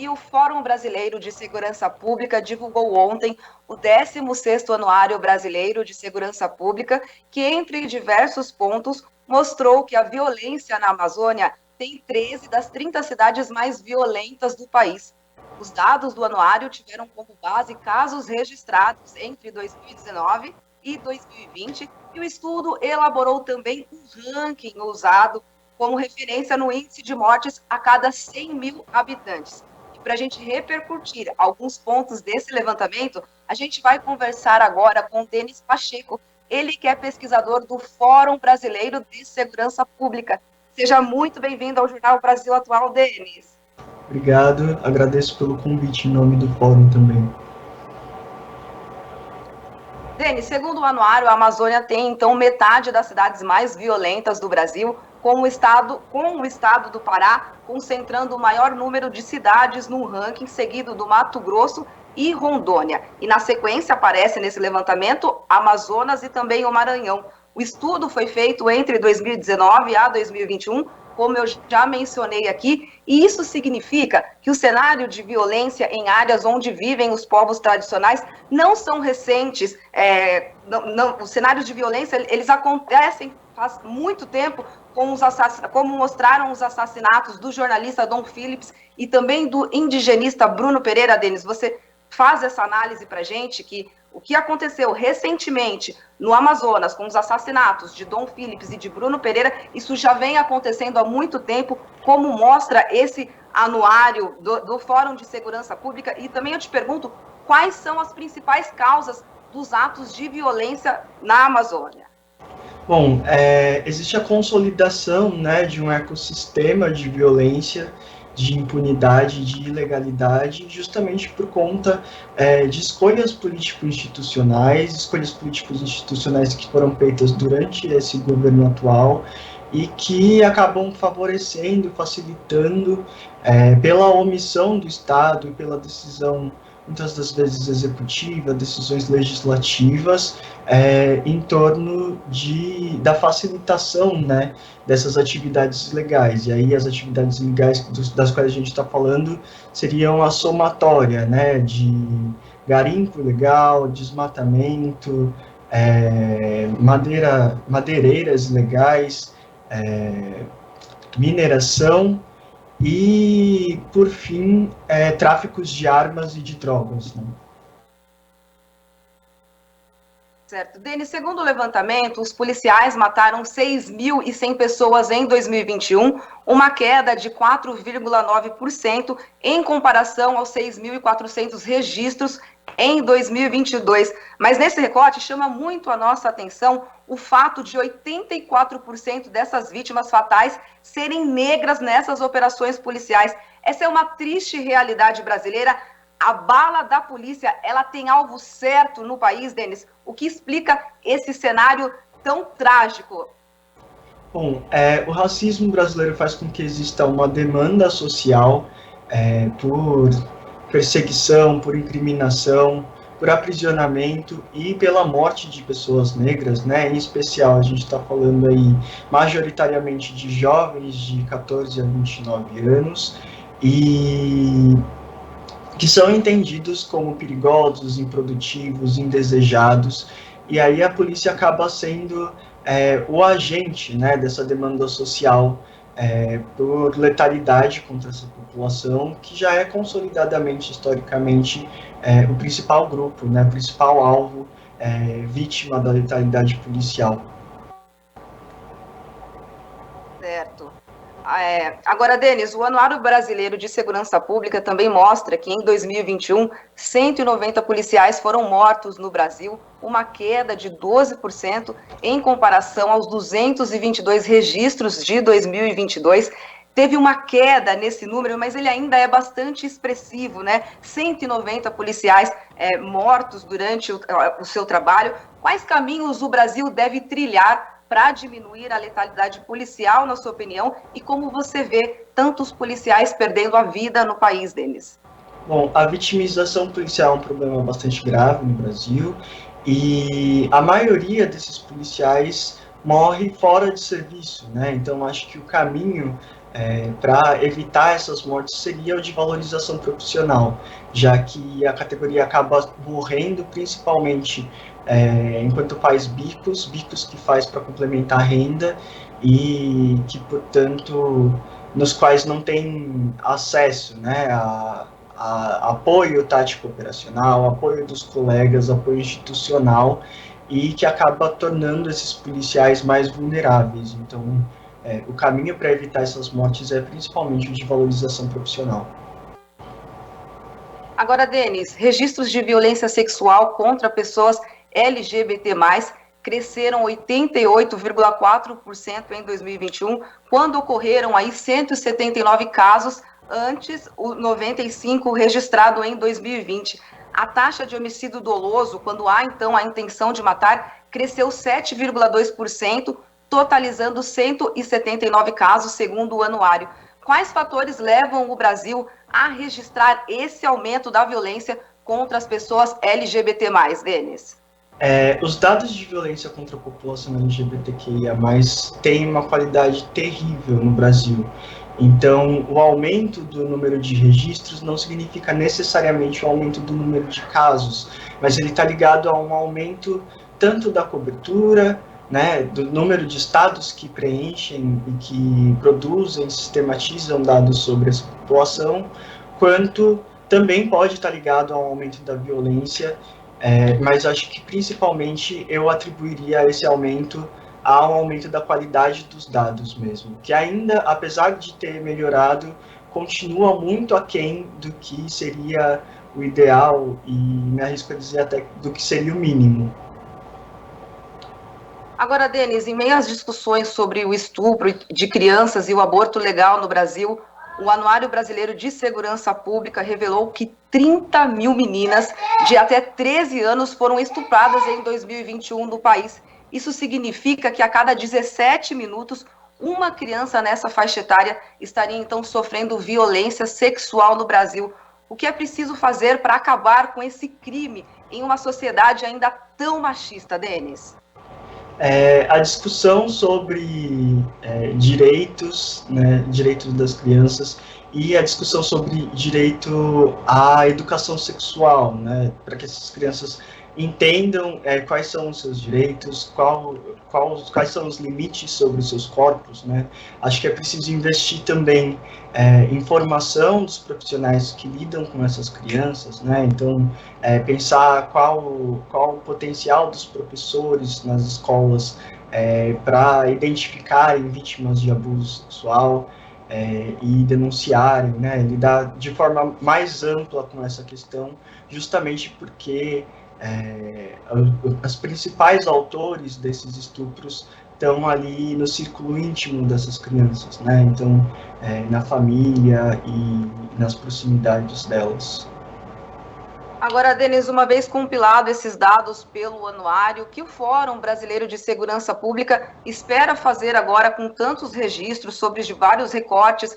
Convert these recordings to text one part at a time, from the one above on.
E o Fórum Brasileiro de Segurança Pública divulgou ontem o 16º Anuário Brasileiro de Segurança Pública, que, entre diversos pontos, mostrou que a violência na Amazônia tem 13 das 30 cidades mais violentas do país. Os dados do anuário tiveram como base casos registrados entre 2019 e 2020, e o estudo elaborou também um ranking usado como referência no índice de mortes a cada 100 mil habitantes. Para a gente repercutir alguns pontos desse levantamento, a gente vai conversar agora com o Denis Pacheco, ele que é pesquisador do Fórum Brasileiro de Segurança Pública. Seja muito bem-vindo ao Jornal Brasil Atual, Denis. Obrigado, agradeço pelo convite em nome do Fórum também. Denis, segundo o anuário, a Amazônia tem, então, metade das cidades mais violentas do Brasil, com o estado do Pará concentrando o maior número de cidades no ranking, seguido do Mato Grosso e Rondônia. E na sequência aparece nesse levantamento Amazonas e também o Maranhão. O estudo foi feito entre 2019 a 2021, como eu já mencionei aqui, e isso significa que o cenário de violência em áreas onde vivem os povos tradicionais não são recentes. Os cenários de violência, eles acontecem faz muito tempo, como mostraram os assassinatos do jornalista Dom Phillips e também do indigenista Bruno Pereira. Denis, você faz essa análise para a gente que o que aconteceu recentemente no Amazonas com os assassinatos de Dom Phillips e de Bruno Pereira, isso já vem acontecendo há muito tempo, como mostra esse anuário do Fórum de Segurança Pública. E também eu te pergunto, quais são as principais causas dos atos de violência na Amazônia? Bom, existe a consolidação, né, de um ecossistema de violência, de impunidade, de ilegalidade, justamente por conta de escolhas político-institucionais que foram feitas durante esse governo atual e que acabam favorecendo, facilitando, pela omissão do Estado e pela decisão, muitas das vezes executiva, decisões legislativas, em torno da facilitação, né, dessas atividades ilegais. E aí as atividades ilegais das quais a gente está falando seriam a somatória, né, de garimpo ilegal, desmatamento, madeireiras ilegais, mineração e, por fim, tráficos de armas e de drogas, né? Certo. Denis, segundo o levantamento, os policiais mataram 6.100 pessoas em 2021, uma queda de 4,9% em comparação aos 6.400 registros em 2022. Mas nesse recorte chama muito a nossa atenção o fato de 84% dessas vítimas fatais serem negras nessas operações policiais. Essa é uma triste realidade brasileira. A bala da polícia, ela tem alvo certo no país, Denis? O que explica esse cenário tão trágico? Bom, o racismo brasileiro faz com que exista uma demanda social por perseguição, por incriminação, por aprisionamento e pela morte de pessoas negras, né? Em especial, a gente está falando aí majoritariamente de jovens de 14 a 29 anos e que são entendidos como perigosos, improdutivos, indesejados, e aí a polícia acaba sendo o agente, né, dessa demanda social por letalidade contra essa população, que já é consolidadamente, historicamente, o principal grupo, né, o principal alvo vítima da letalidade policial. Certo. Agora, Denis, o Anuário Brasileiro de Segurança Pública também mostra que em 2021, 190 policiais foram mortos no Brasil, uma queda de 12% em comparação aos 222 registros de 2022. Teve uma queda nesse número, mas ele ainda é bastante expressivo, né? 190 policiais mortos durante o seu trabalho. Quais caminhos o Brasil deve trilhar para diminuir a letalidade policial, na sua opinião, e como você vê tantos policiais perdendo a vida no país deles? Bom, a vitimização policial é um problema bastante grave no Brasil e a maioria desses policiais morre fora de serviço, né? Então, acho que o caminho para evitar essas mortes seria o de valorização profissional, já que a categoria acaba morrendo principalmente enquanto faz bicos que faz para complementar a renda e que, portanto, nos quais não tem acesso, né, a apoio tático operacional, apoio dos colegas, apoio institucional, e que acaba tornando esses policiais mais vulneráveis. Então, o caminho para evitar essas mortes é principalmente o de valorização profissional. Agora, Denis, registros de violência sexual contra pessoas LGBT+, cresceram 88,4% em 2021, quando ocorreram aí 179 casos, antes o 95 registrado em 2020. A taxa de homicídio doloso, quando há então a intenção de matar, cresceu 7,2%, totalizando 179 casos, segundo o anuário. Quais fatores levam o Brasil a registrar esse aumento da violência contra as pessoas LGBT+, Denis? Os dados de violência contra a população LGBTQIA+, têm uma qualidade terrível no Brasil. Então, o aumento do número de registros não significa necessariamente o aumento do número de casos, mas ele está ligado a um aumento tanto da cobertura, né, do número de estados que preenchem e que produzem, sistematizam dados sobre essa população, quanto também pode estar ligado ao aumento da violência, mas acho que principalmente eu atribuiria esse aumento ao aumento da qualidade dos dados mesmo, que ainda, apesar de ter melhorado, continua muito aquém do que seria o ideal e me arrisco a dizer até do que seria o mínimo. Agora, Denis, em meio às discussões sobre o estupro de crianças e o aborto legal no Brasil, o Anuário Brasileiro de Segurança Pública revelou que 30 mil meninas de até 13 anos foram estupradas em 2021 no país. Isso significa que a cada 17 minutos, uma criança nessa faixa etária estaria, então, sofrendo violência sexual no Brasil. O que é preciso fazer para acabar com esse crime em uma sociedade ainda tão machista, Denis? A discussão sobre direitos, né, direitos das crianças e a discussão sobre direito à educação sexual, né, para que essas crianças entendam quais são os seus direitos, quais são os limites sobre os seus corpos, né. Acho que é preciso investir também em formação dos profissionais que lidam com essas crianças, né, então pensar qual o potencial dos professores nas escolas para identificarem vítimas de abuso sexual e denunciarem, né, lidar de forma mais ampla com essa questão, justamente porque os principais autores desses estupros estão ali no círculo íntimo dessas crianças, né? Então, na família e nas proximidades delas. Agora, Denis, uma vez compilado esses dados pelo anuário, o que o Fórum Brasileiro de Segurança Pública espera fazer agora com tantos registros sobre vários recortes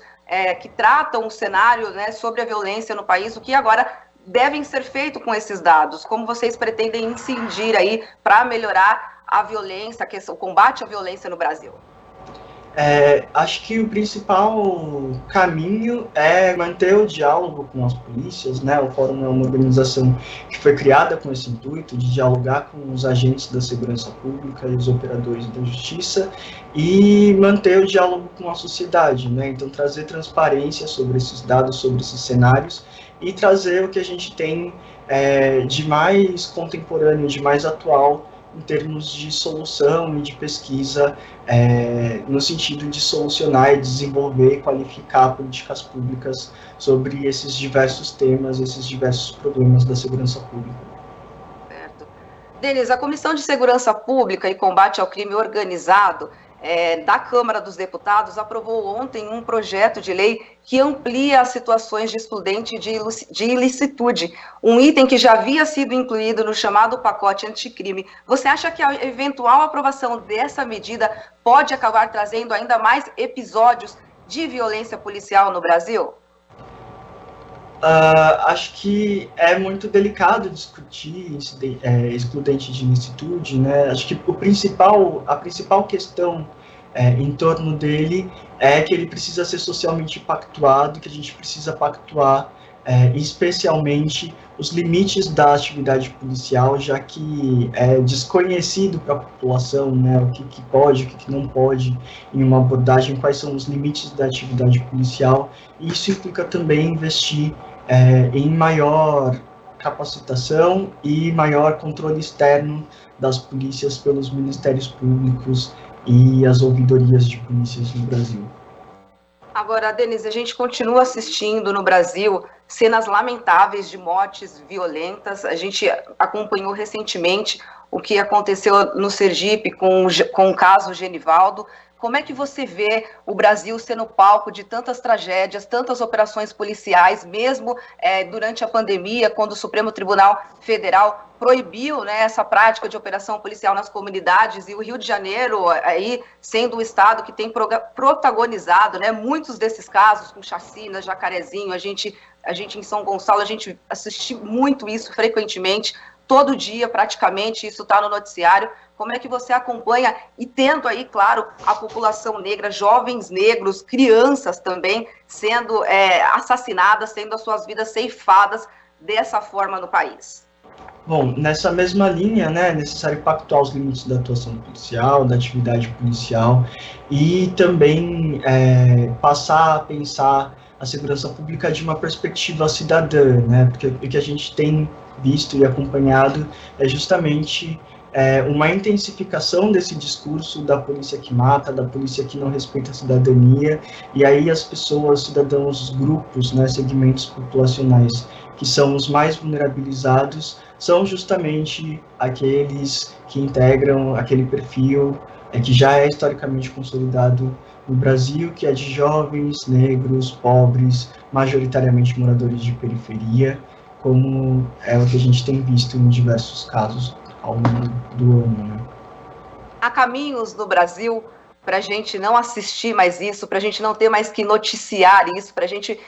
que tratam o cenário, né, sobre a violência no país, o que agora devem ser feito com esses dados? Como vocês pretendem incidir aí para melhorar a violência, o combate à violência no Brasil? Acho que o principal caminho é manter o diálogo com as polícias, né? O Fórum é uma organização que foi criada com esse intuito de dialogar com os agentes da segurança pública e os operadores da justiça e manter o diálogo com a sociedade, né? Então, trazer transparência sobre esses dados, sobre esses cenários e trazer o que a gente tem de mais contemporâneo, de mais atual em termos de solução e de pesquisa, no sentido de solucionar e desenvolver e qualificar políticas públicas sobre esses diversos temas, esses diversos problemas da segurança pública. Certo. Denis, a Comissão de Segurança Pública e Combate ao Crime Organizado da Câmara dos Deputados aprovou ontem um projeto de lei que amplia as situações de excludente de ilicitude, um item que já havia sido incluído no chamado pacote anticrime. Você acha que a eventual aprovação dessa medida pode acabar trazendo ainda mais episódios de violência policial no Brasil? Acho que é muito delicado discutir excludente de ilicitude, né? Acho que a principal questão em torno dele é que ele precisa ser socialmente pactuado, que a gente precisa pactuar especialmente os limites da atividade policial, já que é desconhecido para a população, né, o que pode, o que não pode em uma abordagem, quais são os limites da atividade policial, e isso implica também investir em maior capacitação e maior controle externo das polícias pelos ministérios públicos e as ouvidorias de polícias no Brasil. Agora, Denise, a gente continua assistindo no Brasil cenas lamentáveis de mortes violentas. A gente acompanhou recentemente o que aconteceu no Sergipe com o caso Genivaldo. Como é que você vê o Brasil sendo palco de tantas tragédias, tantas operações policiais, mesmo durante a pandemia, quando o Supremo Tribunal Federal proibiu, né, essa prática de operação policial nas comunidades, e o Rio de Janeiro, aí, sendo o estado que tem protagonizado, né, muitos desses casos, com chacinas, Jacarezinho, a gente em São Gonçalo, a gente assiste muito isso frequentemente, todo dia praticamente, isso está no noticiário. Como é que você acompanha, e tendo aí, claro, a população negra, jovens negros, crianças também, sendo assassinadas, tendo as suas vidas ceifadas dessa forma no país? Bom, nessa mesma linha, né, é necessário pactuar os limites da atuação policial, da atividade policial, e também passar a pensar a segurança pública de uma perspectiva cidadã, né, porque o que a gente tem visto e acompanhado é justamente uma intensificação desse discurso da polícia que mata, da polícia que não respeita a cidadania, e aí as pessoas, cidadãos, os grupos, né, segmentos populacionais que são os mais vulnerabilizados, são justamente aqueles que integram aquele perfil que já é historicamente consolidado no Brasil, que é de jovens, negros, pobres, majoritariamente moradores de periferia, como é o que a gente tem visto em diversos casos ao longo do ano, né? Há caminhos no Brasil para a gente não assistir mais isso, para a gente não ter mais que noticiar isso, para a gente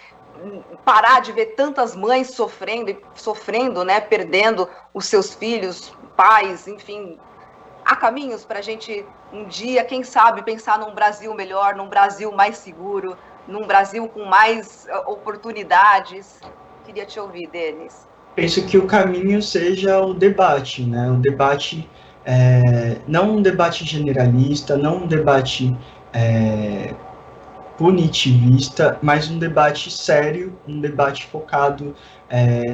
parar de ver tantas mães sofrendo, né, perdendo os seus filhos, pais, enfim. Há caminhos para a gente um dia, quem sabe, pensar num Brasil melhor, num Brasil mais seguro, num Brasil com mais oportunidades. Queria te ouvir, Denis. Penso que o caminho seja o debate, né? O debate, não um debate generalista, não um debate punitivista, mas um debate sério, um debate focado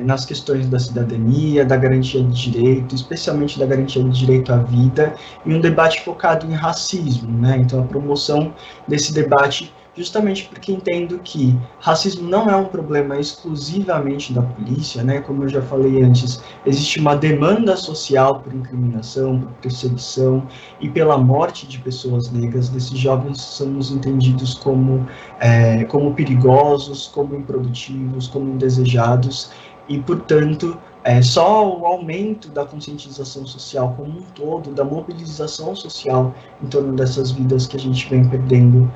nas questões da cidadania, da garantia de direito, especialmente da garantia de direito à vida, e um debate focado em racismo, né? Então, a promoção desse debate, justamente porque entendo que racismo não é um problema exclusivamente da polícia, né? Como eu já falei antes, existe uma demanda social por incriminação, por perseguição e pela morte de pessoas negras. Desses jovens somos entendidos como perigosos, como improdutivos, como indesejados, e, portanto, só o aumento da conscientização social como um todo, da mobilização social em torno dessas vidas que a gente vem perdendo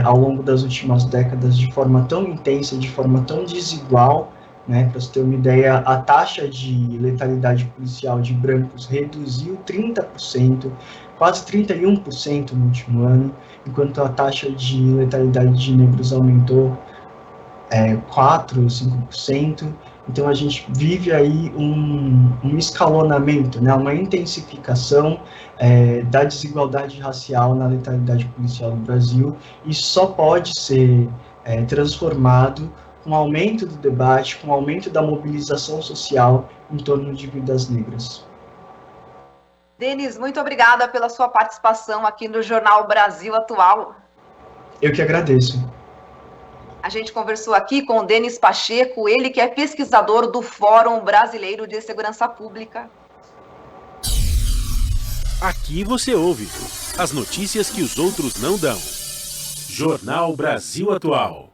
ao longo das últimas décadas de forma tão intensa, de forma tão desigual, né? Para você ter uma ideia, a taxa de letalidade policial de brancos reduziu 30%, quase 31% no último ano, enquanto a taxa de letalidade de negros aumentou 4%, 5%. Então, a gente vive aí um escalonamento, né, uma intensificação da desigualdade racial na letalidade policial no Brasil, e só pode ser transformado com o aumento do debate, com o aumento da mobilização social em torno de vidas negras. Denis, muito obrigada pela sua participação aqui no Jornal Brasil Atual. Eu que agradeço. A gente conversou aqui com o Denis Pacheco, ele que é pesquisador do Fórum Brasileiro de Segurança Pública. Aqui você ouve as notícias que os outros não dão. Jornal Brasil Atual.